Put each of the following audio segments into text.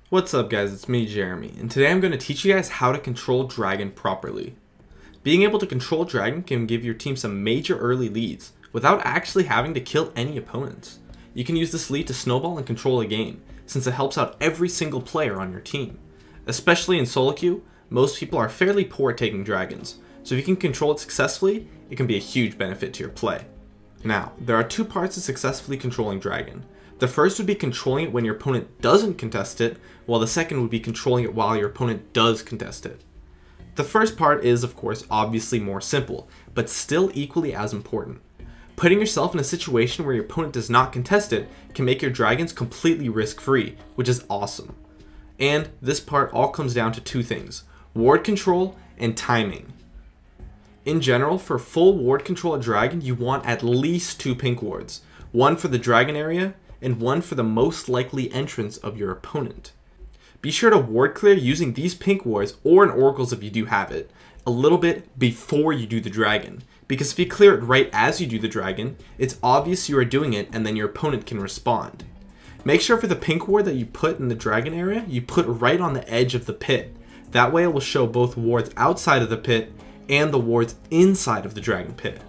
What's up guys, it's me Jeremy, and today I'm going to teach you guys how to control Dragon properly. Being able to control Dragon can give your team some major early leads, without actually having to kill any opponents. You can use this lead to snowball and control a game, since it helps out every single player on your team. Especially in solo queue, most people are fairly poor at taking Dragons, so if you can control it successfully, it can be a huge benefit to your play. Now, there are two parts to successfully controlling Dragon. The first would be controlling it when your opponent doesn't contest it, while the second would be controlling it while your opponent does contest it. The first part is, of course, obviously more simple, but still equally as important. Putting yourself in a situation where your opponent does not contest it can make your Dragons completely risk-free, which is awesome. And this part all comes down to two things: ward control and timing. In general, for full ward control of Dragon, you want at least 2 pink wards, one for the Dragon area, and one for the most likely entrance of your opponent. Be sure to ward clear using these pink wards, or an oracles if you do have it, a little bit before you do the Dragon, because if you clear it right as you do the Dragon, it's obvious you are doing it and then your opponent can respond. Make sure for the pink ward that you put in the Dragon area, you put right on the edge of the pit. That way it will show both wards outside of the pit and the wards inside of the Dragon pit.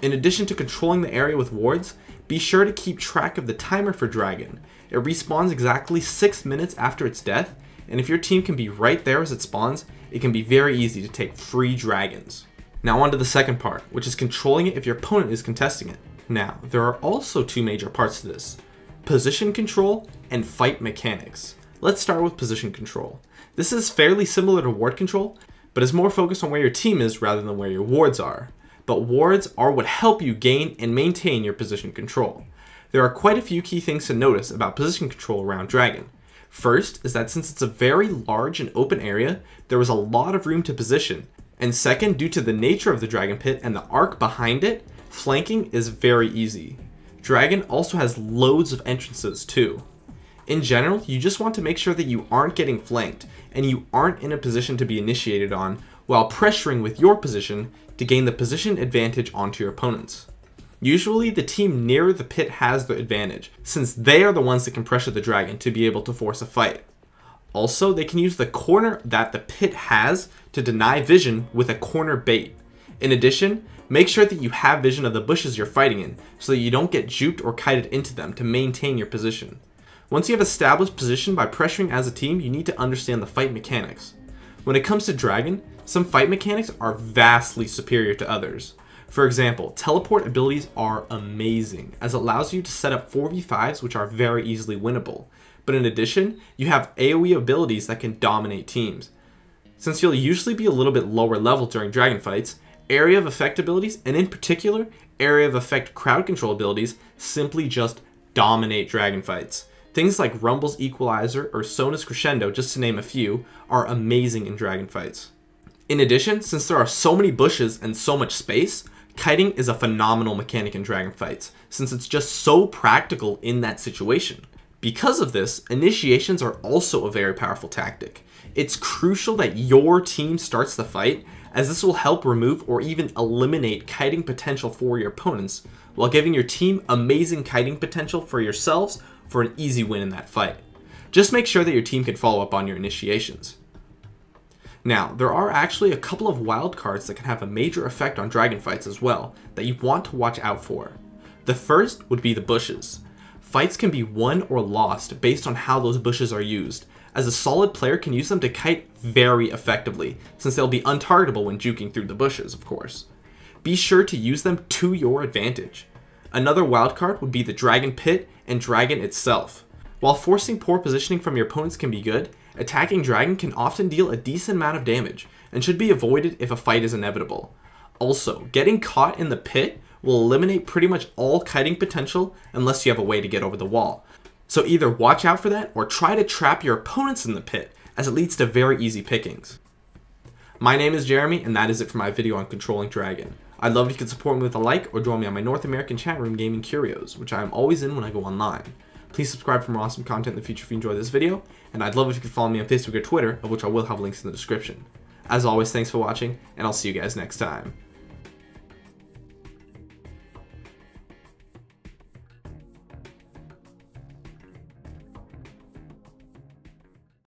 In addition to controlling the area with wards, be sure to keep track of the timer for Dragon. It respawns exactly 6 minutes after its death, and if your team can be right there as it spawns, it can be very easy to take free Dragons. Now on to the second part, which is controlling it if your opponent is contesting it. Now, there are also two major parts to this: position control and fight mechanics. Let's start with position control. This is fairly similar to ward control, but is more focused on where your team is rather than where your wards are. But wards are what help you gain and maintain your position control. There are quite a few key things to notice about position control around Dragon. First is that since it's a very large and open area, there is a lot of room to position. And second, due to the nature of the Dragon pit and the arc behind it, flanking is very easy. Dragon also has loads of entrances too. In general, you just want to make sure that you aren't getting flanked and you aren't in a position to be initiated on, while pressuring with your position to gain the position advantage onto your opponents. Usually the team near the pit has the advantage, since they are the ones that can pressure the Dragon to be able to force a fight. Also, they can use the corner that the pit has to deny vision with a corner bait. In addition, make sure that you have vision of the bushes you're fighting in, so that you don't get juked or kited into them to maintain your position. Once you have established position by pressuring as a team, you need to understand the fight mechanics. When it comes to Dragon, some fight mechanics are vastly superior to others. For example, teleport abilities are amazing, as it allows you to set up 4v5s which are very easily winnable. But in addition, you have AoE abilities that can dominate teams. Since you'll usually be a little bit lower level during Dragon fights, area of effect abilities, and in particular, area of effect crowd control abilities, simply just dominate Dragon fights. Things like Rumble's Equalizer or Sona's Crescendo, just to name a few, are amazing in Dragon fights. In addition, since there are so many bushes and so much space, kiting is a phenomenal mechanic in Dragon fights, since it's just so practical in that situation. Because of this, initiations are also a very powerful tactic. It's crucial that your team starts the fight, as this will help remove or even eliminate kiting potential for your opponents, while giving your team amazing kiting potential for yourselves for an easy win in that fight. Just make sure that your team can follow up on your initiations. Now, there are actually a couple of wild cards that can have a major effect on Dragon fights as well, that you want to watch out for. The first would be the bushes. Fights can be won or lost based on how those bushes are used, as a solid player can use them to kite very effectively, since they'll be untargetable when juking through the bushes, of course. Be sure to use them to your advantage. Another wildcard would be the Dragon pit and Dragon itself. While forcing poor positioning from your opponents can be good, attacking Dragon can often deal a decent amount of damage, and should be avoided if a fight is inevitable. Also, getting caught in the pit will eliminate pretty much all kiting potential unless you have a way to get over the wall. So either watch out for that or try to trap your opponents in the pit, as it leads to very easy pickings. My name is Jeremy, and that is it for my video on controlling Dragon. I'd love if you could support me with a like or join me on my North American chat room Gaming Curios, which I am always in when I go online. Please subscribe for more awesome content in the future if you enjoyed this video, and I'd love if you could follow me on Facebook or Twitter, of which I will have links in the description. As always, thanks for watching, and I'll see you guys next time.